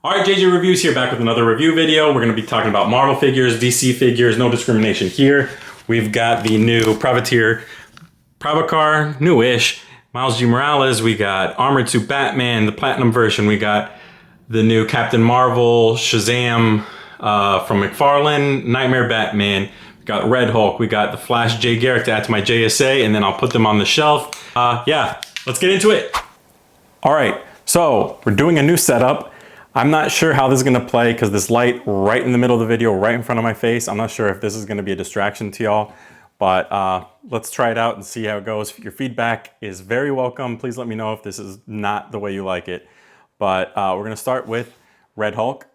All right, JJ Reviews here, back with another review video. We're going to be talking about Marvel figures, DC figures, no discrimination here. We've got the new Pavitr, Prabhakar, newish, Miles G. Morales. We got Armored Suit Batman, the Platinum version. We got the new Captain Marvel, Shazam from McFarlane, Knightmare Batman. We got Red Hulk. We got the Flash J. Garrick to add to my JSA, and then I'll put them on the shelf. Yeah, let's get into it. All right, so we're doing a new setup. I'm not sure how this is gonna play because this light right in the middle of the video, right in front of my face, I'm not sure if this is gonna be a distraction to y'all, but let's try it out and see how it goes. Your feedback is very welcome. Please let me know if this is not the way you like it. But we're gonna start with Red Hulk.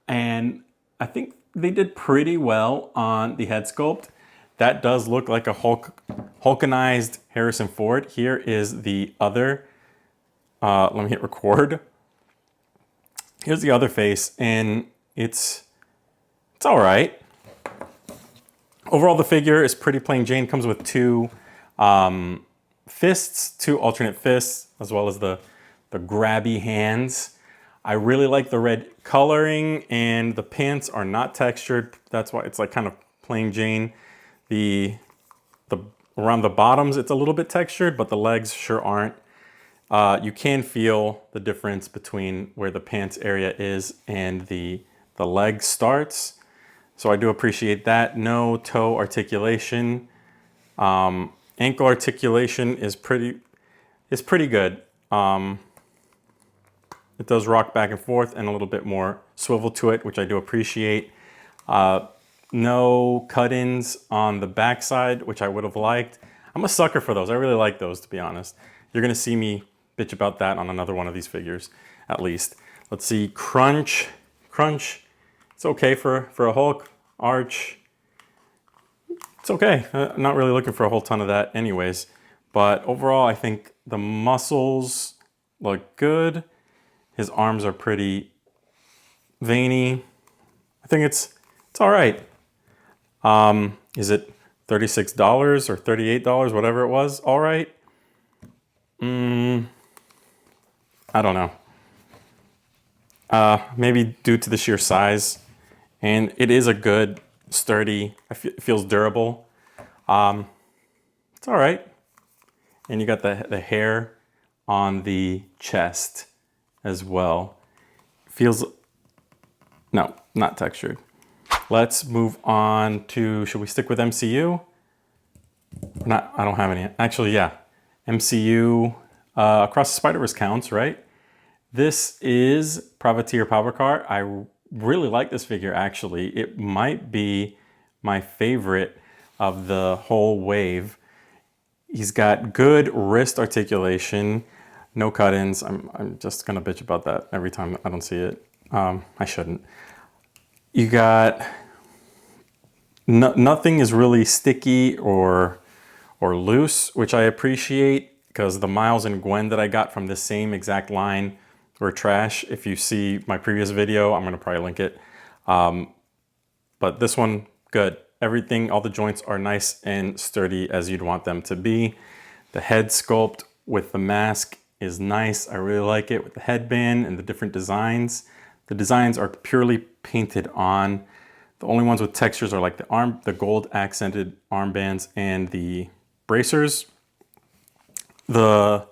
And I think they did pretty well on the head sculpt. That does look like a Hulkanized Harrison Ford. Here is the other, let me hit record. Here's the other face, and it's all right. Overall, the figure is pretty plain Jane. Comes with two fists, two alternate fists, as well as the grabby hands. I really like the red coloring, and the pants are not textured. That's why it's like kind of plain Jane. The around the bottoms, it's a little bit textured, but the legs sure aren't. You can feel the difference between where the pants area is and the leg starts. So I do appreciate that. No toe articulation. Ankle articulation is pretty good. It does rock back and forth and a little bit more swivel to it, which I do appreciate. No cut-ins on the backside, which I would have liked. I'm a sucker for those. I really like those, to be honest. You're gonna see me bitch about that on another one of these figures, at least. Let's see, crunch. It's okay for a Hulk. Arch, it's okay. I'm not really looking for a whole ton of that anyways. But overall, I think the muscles look good. His arms are pretty veiny. I think it's all right. Is it $36 or $38, whatever it was? All right. I don't know. Maybe due to the sheer size. And it is a good, sturdy, it feels durable. It's all right. And you got the hair on the chest as well. Feels, no, not textured. Let's move on to, should we stick with MCU? Not, I don't have any. Actually, yeah. MCU, Across the Spider-Verse counts, right? This is Pavitr Prabhakar. I really like this figure, actually. It might be my favorite of the whole wave. He's got good wrist articulation, no cut-ins. I'm just gonna bitch about that every time I don't see it. I shouldn't. You got, nothing is really sticky or loose, which I appreciate, because the Miles and Gwen that I got from the same exact line were trash. If you see my previous video, I'm gonna probably link it. But this one, good. Everything, all the joints are nice and sturdy as you'd want them to be. The head sculpt with the mask is nice. I really like it with the headband and the different designs. The designs are purely painted on. The only ones with textures are like the gold accented armbands and the bracers. The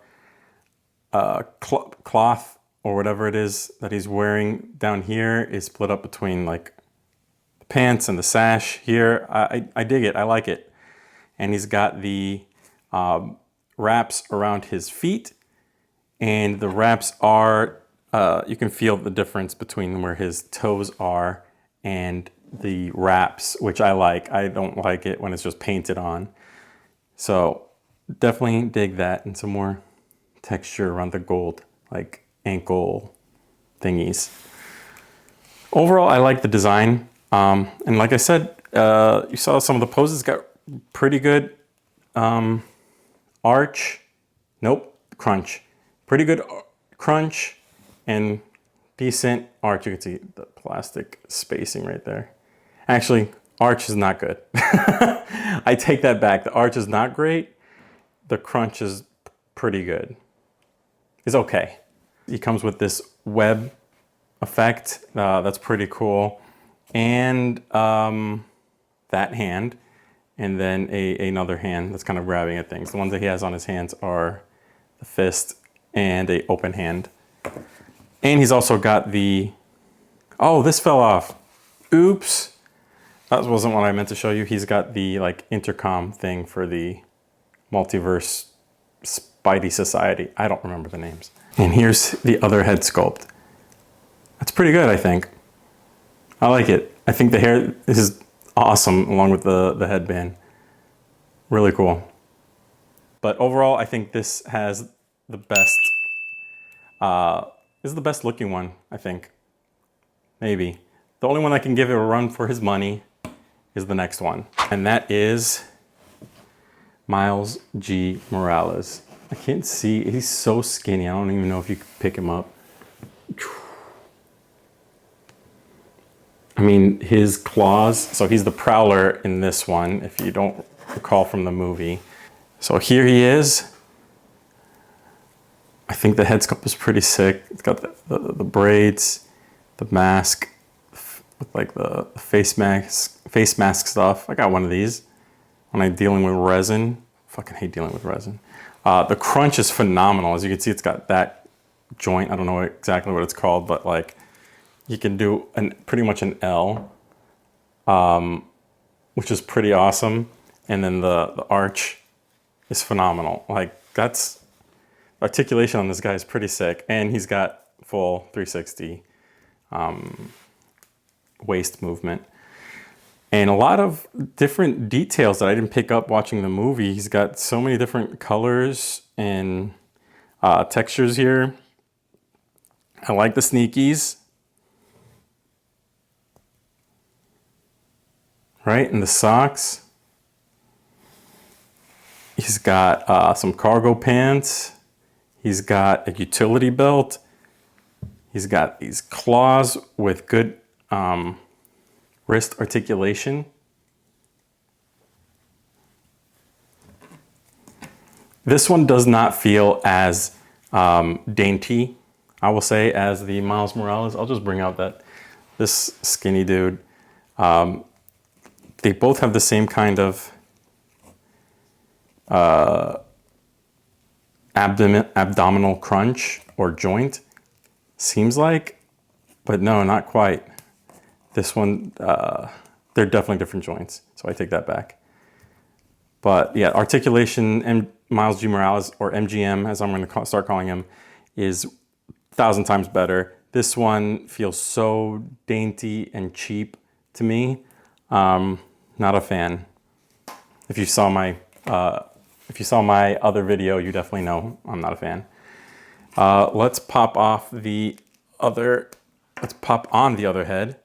cloth or whatever it is that he's wearing down here is split up between like the pants and the sash here. I dig it, I like it. And he's got the wraps around his feet, and the wraps are, you can feel the difference between where his toes are and the wraps, which I like. I don't like it when it's just painted on. So definitely dig that, and some more texture around the gold, like ankle thingies. Overall, I like the design. And like I said, you saw some of the poses got pretty good. Arch, nope, crunch. Pretty good crunch and decent arch. You can see the plastic spacing right there. Actually, arch is not good. I take that back. The arch is not great. The crunch is pretty good. It's okay. He comes with this web effect. That's pretty cool. And that hand, and then another hand that's kind of grabbing at things. The ones that he has on his hands are the fist and a open hand. And he's also got the, oh, this fell off. Oops. That wasn't what I meant to show you. He's got the like intercom thing for the multiverse Spidey Society. I don't remember the names. And here's the other head sculpt. That's pretty good, I think. I like it. I think the hair is awesome along with the headband. Really cool. But overall, I think this has the best, this is the best looking one, I think. Maybe. The only one that can give it a run for his money is the next one. And that is Miles G. Morales. I can't see, he's so skinny. I don't even know if you could pick him up. I mean, his claws, so he's the Prowler in this one, if you don't recall from the movie. So here he is. I think the head sculpt is pretty sick. It's got the braids, the mask, with like the face mask stuff. I got one of these when I'm dealing with resin. Fucking hate dealing with resin. The crunch is phenomenal. As you can see, it's got that joint. I don't know exactly what it's called, but like you can do pretty much an L, which is pretty awesome. And then the arch is phenomenal. Like that's, articulation on this guy is pretty sick. And he's got full 360 waist movement. And a lot of different details that I didn't pick up watching the movie. He's got so many different colors and textures here. I like the sneakies. Right, and the socks. He's got some cargo pants. He's got a utility belt. He's got these claws with good wrist articulation. This one does not feel as dainty, I will say, as the Miles Morales. I'll just bring out this skinny dude. They both have the same kind of abdominal crunch or joint, seems like, but no, not quite. This one, they're definitely different joints, so I take that back. But yeah, articulation and Miles G. Morales, or MGM, as I'm going to start calling him, is 1,000 times better. This one feels so dainty and cheap to me. Not a fan. If you saw my other video, you definitely know I'm not a fan. Let's pop on the other head.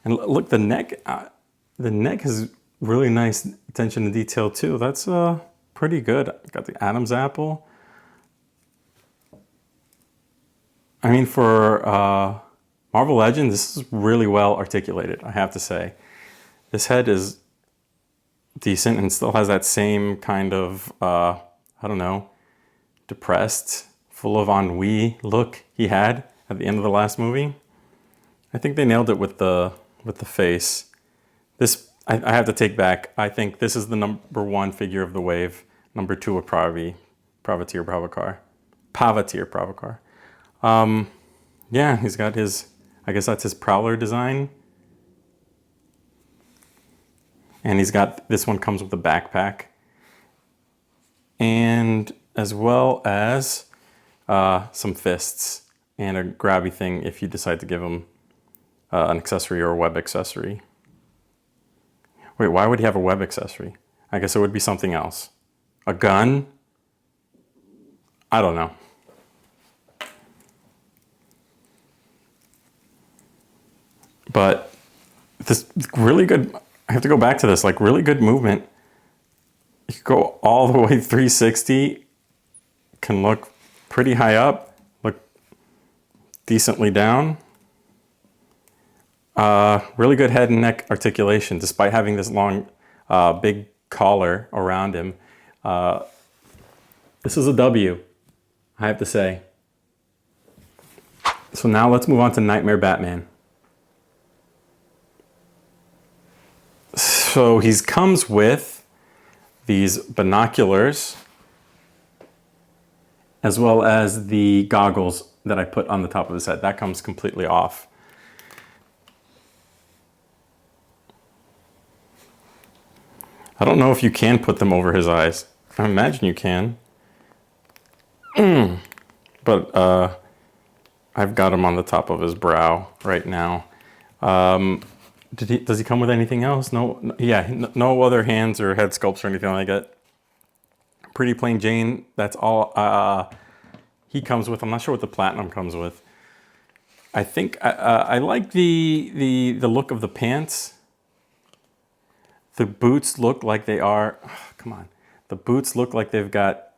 And look, the neck has really nice attention to detail too. That's pretty good. Got the Adam's apple. I mean, for Marvel Legends, this is really well articulated, I have to say. This head is decent and still has that same kind of, I don't know, depressed, full of ennui look he had at the end of the last movie. I think they nailed it with the face. This, I have to take back. I think this is the #1 figure of the wave. #2 would probably be Pavitr Prabhakar. Yeah, he's got his, I guess that's his Prowler design. And he's got, this one comes with a backpack. And as well as some fists and a grabby thing if you decide to give him an accessory or a web accessory. Wait, why would he have a web accessory? I guess it would be something else. A gun? I don't know. But this really good, I have to go back to this, like really good movement. You can go all the way 360, can look pretty high up, look decently down. Really good head and neck articulation, despite having this long, big collar around him. This is a W, I have to say. So now let's move on to Knightmare Batman. So he comes with these binoculars as well as the goggles that I put on the top of his head. That comes completely off. I don't know if you can put them over his eyes. I imagine you can. But I've got him on the top of his brow right now. Does he come with anything else? No, yeah, no other hands or head sculpts or anything like that. Pretty plain Jane, that's all he comes with. I'm not sure what the platinum comes with. I think I like the look of the pants. The boots look like they are, come on. The boots look like they've got,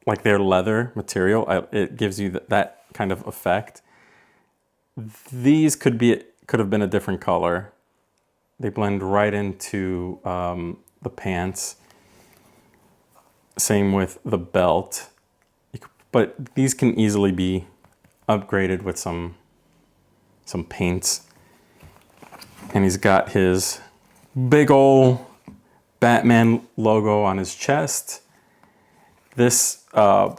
like they're leather material. It gives you that kind of effect. These could have been a different color. They blend right into the pants. Same with the belt. But these can easily be upgraded with some paints. And he's got his big ol' Batman logo on his chest. This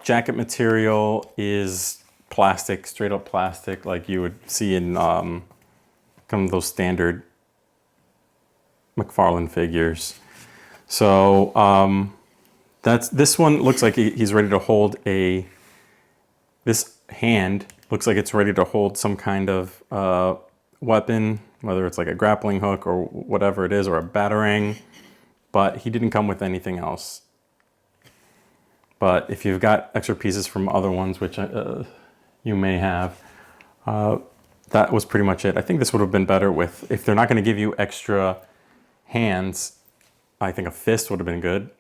jacket material is plastic, straight up plastic, like you would see in kind of those standard McFarlane figures. So this one looks like he's ready to hold this hand looks like it's ready to hold some kind of weapon, whether it's like a grappling hook or whatever it is, or a batarang, but he didn't come with anything else. But if you've got extra pieces from other ones, which you may have, that was pretty much it. I think this would have been better with, if they're not going to give you extra hands, I think a fist would have been good.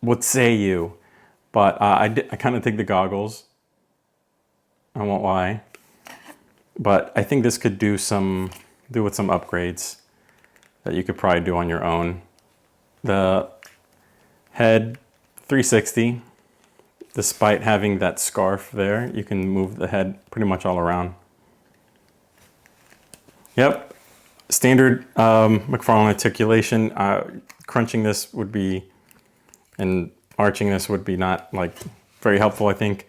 What say you? But I kind of dig the goggles. I won't lie. But I think this could do with some upgrades that you could probably do on your own. The head 360, despite having that scarf there, you can move the head pretty much all around. Yep, standard McFarlane articulation. Crunching this would be, and arching this would be not like very helpful, I think.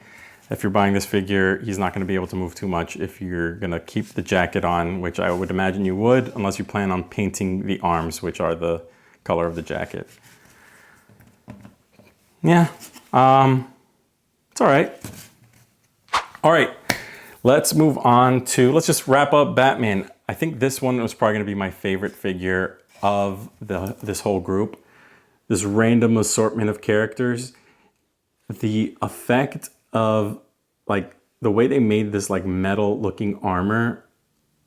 If you're buying this figure, he's not going to be able to move too much if you're going to keep the jacket on, which I would imagine you would, unless you plan on painting the arms, which are the color of the jacket. Yeah, it's all right. All right, let's move on to, let's just wrap up Batman. I think this one was probably going to be my favorite figure of this whole group. This random assortment of characters. The effect of like the way they made this like metal looking armor,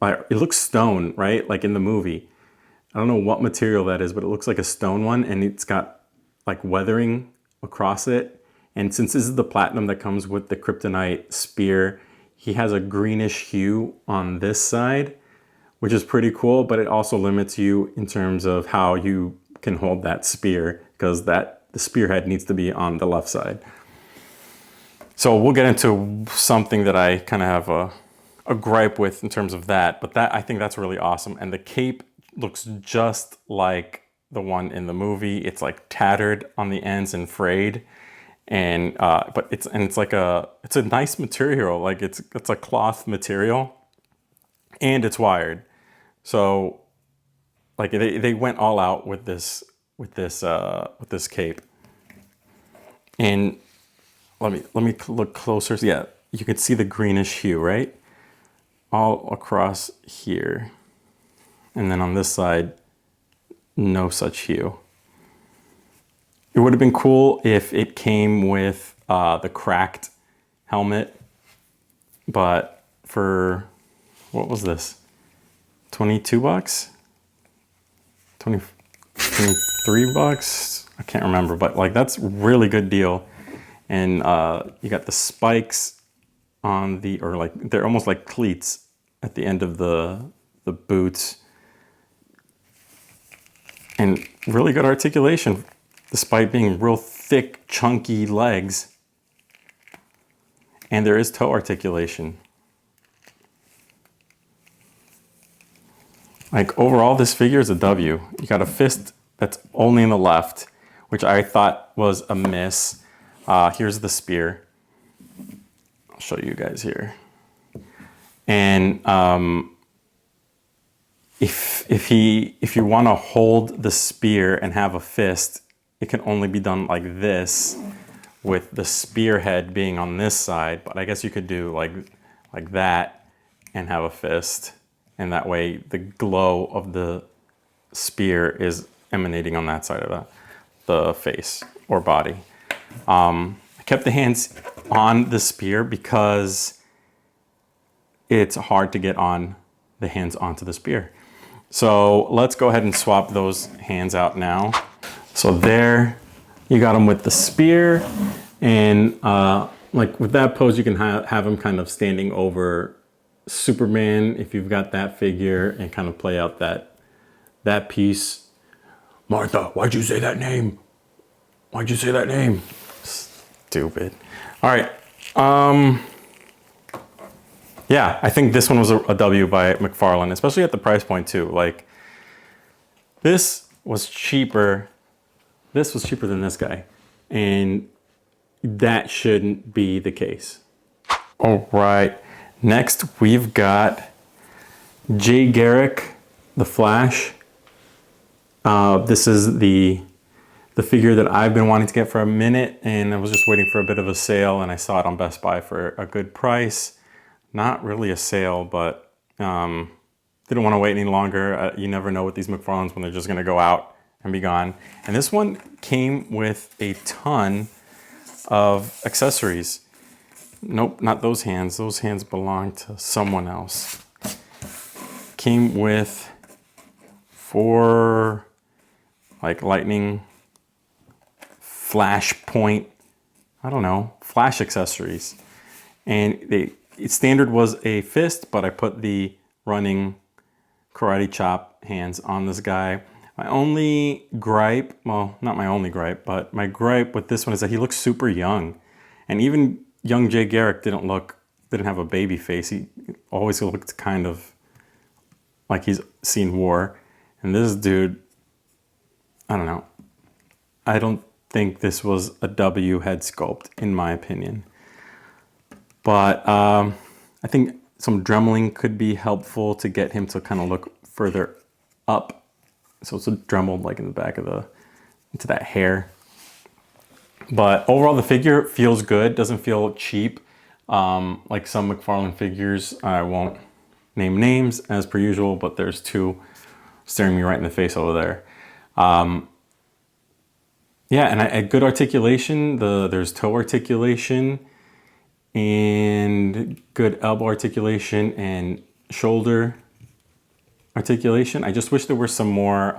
it looks stone, right? Like in the movie. I don't know what material that is, but it looks like a stone one, and it's got like weathering across it. And since this is the platinum that comes with the kryptonite spear, he has a greenish hue on this side, which is pretty cool, but it also limits you in terms of how you can hold that spear, because the spearhead needs to be on the left side. So we'll get into something that I kind of have a gripe with in terms of that, but I think that's really awesome. And the cape looks just like the one in the movie. It's like tattered on the ends and frayed, and but it's a nice material. Like it's a cloth material, and it's wired. So like they went all out with this cape. And let me look closer. Yeah, you can see the greenish hue, right? All across here. And then on this side, no such hue. It would have been cool if it came with the cracked helmet, but for, what was this? 22 bucks? 23 bucks? I can't remember, but like that's a really good deal. And you got the spikes on or like, they're almost like cleats at the end of the boots. And really good articulation, despite being real thick, chunky legs. And there is toe articulation. Like overall, this figure is a W. You got a fist that's only in the left, which I thought was a miss. Here's the spear. I'll show you guys here. And if you want to hold the spear and have a fist, it can only be done like this, with the spearhead being on this side. But I guess you could do like that and have a fist, and that way the glow of the spear is emanating on that side of the face or body. I kept the hands on the spear because it's hard to get on the hands onto the spear. So let's go ahead and swap those hands out now. So there, you got him with the spear, and like with that pose, you can have him kind of standing over Superman if you've got that figure, and kind of play out that piece. Martha, why'd you say that name? Why'd you say that name? Stupid. All right. Yeah, I think this one was a W by McFarlane, especially at the price point too. Like, this was cheaper. This was cheaper than this guy, and that shouldn't be the case. All right, next we've got Garrick, the Flash. This is the figure that I've been wanting to get for a minute, and I was just waiting for a bit of a sale, and I saw it on Best Buy for a good price. Not really a sale, but didn't want to wait any longer. You never know with these McFarlanes when they're just going to go out and be gone. And this one came with a ton of accessories. Nope, not those hands. Those hands belong to someone else. Came with 4 like lightning, flash point, I don't know, flash accessories. And standard was a fist, but I put the running karate chop hands on this guy. My only gripe, well, not my only gripe, but my gripe with this one is that he looks super young. And even young Garrick didn't have a baby face. He always looked kind of like he's seen war. And this dude, I don't know. I don't think this was a W head sculpt, in my opinion. But I think some dremeling could be helpful to get him to kind of look further up. So it's dremeled like in the back of into that hair. But overall, the figure feels good. Doesn't feel cheap. Like some McFarlane figures, I won't name names as per usual, but there's 2 staring me right in the face over there. Yeah, and a good articulation. There's toe articulation, and good elbow articulation and shoulder articulation. I just wish there were some more,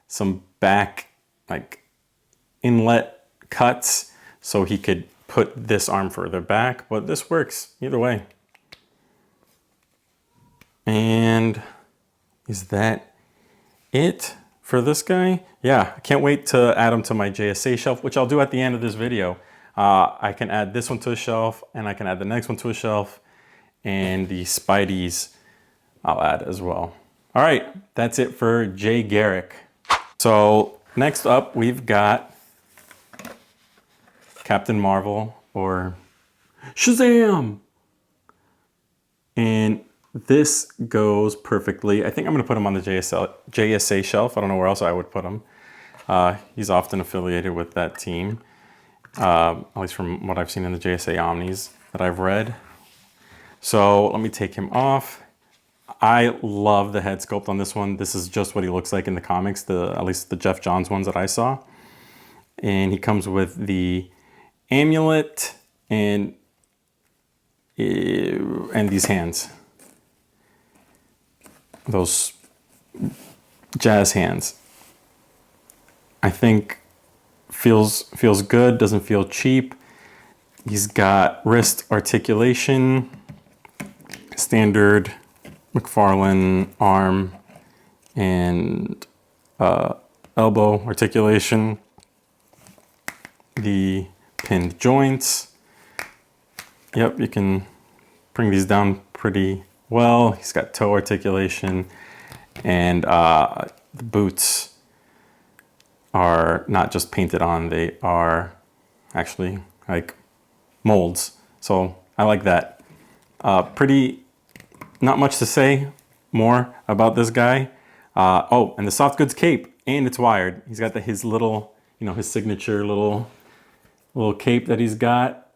some back like inlet cuts so he could put this arm further back, but this works either way. And is that it for this guy? Yeah, I can't wait to add him to my JSA shelf, which I'll do at the end of this video. I can add this one to a shelf, and I can add the next one to a shelf, and the Spideys I'll add as well. All right, that's it for Garrick. So next up, we've got Captain Marvel, or Shazam. And this goes perfectly. I think I'm gonna put him on the JSA shelf. I don't know where else I would put him. He's often affiliated with that team, at least from what I've seen in the JSA Omnis that I've read. So let me take him off. I love the head sculpt on this one. This is just what he looks like in the comics, at least the Jeff Johns ones that I saw. And he comes with the amulet and these hands. Those jazz hands. I think feels good, doesn't feel cheap. He's got wrist articulation, standard McFarlane arm and elbow articulation, the pinned joints. Yep, you can bring these down pretty well. He's got toe articulation, And the boots are not just painted on, they are actually like molds. So I like that. Not much to say more about this guy. Oh, and the soft goods cape, and it's wired. He's got his little, his signature little cape that he's got.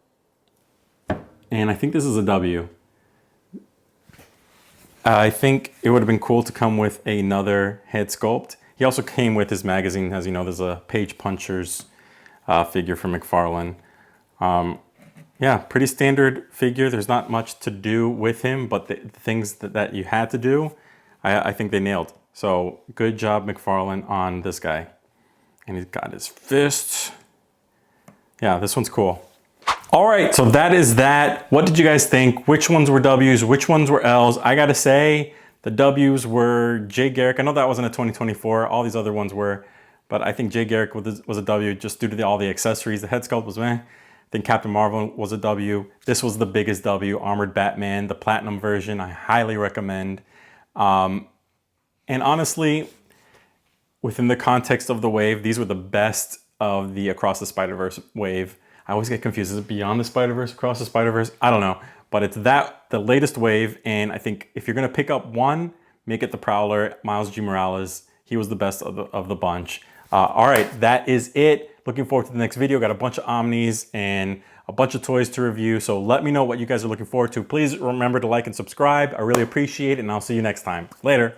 And I think this is a W. I think it would have been cool to come with another head sculpt. He also came with his magazine. As you know, there's a Page Punchers figure from McFarlane. Yeah, pretty standard figure. There's not much to do with him, but the things that you had to do, I think they nailed. So good job, McFarlane, on this guy. And he's got his fists. Yeah, this one's cool. All right, so that is that. What did you guys think? Which ones were W's? Which ones were L's? I gotta say, the W's were Jay Garrick. I know that wasn't a 2024. All these other ones were, but I think Jay Garrick was a W just due to all the accessories. The head sculpt was meh. I think Captain Marvel was a W. This was the biggest W. Armored Batman, the Platinum version. I highly recommend. And honestly, within the context of the wave, these were the best of the Across the Spider-Verse wave. I always get confused. Is it Beyond the Spider-Verse, Across the Spider-Verse? I don't know. But it's the latest wave. And I think if you're going to pick up one, make it the Prowler, Miles G. Morales. He was the best of the bunch. All right, that is it. Looking forward to the next video. Got a bunch of Omnis and a bunch of toys to review. So let me know what you guys are looking forward to. Please remember to like and subscribe. I really appreciate it. And I'll see you next time. Later.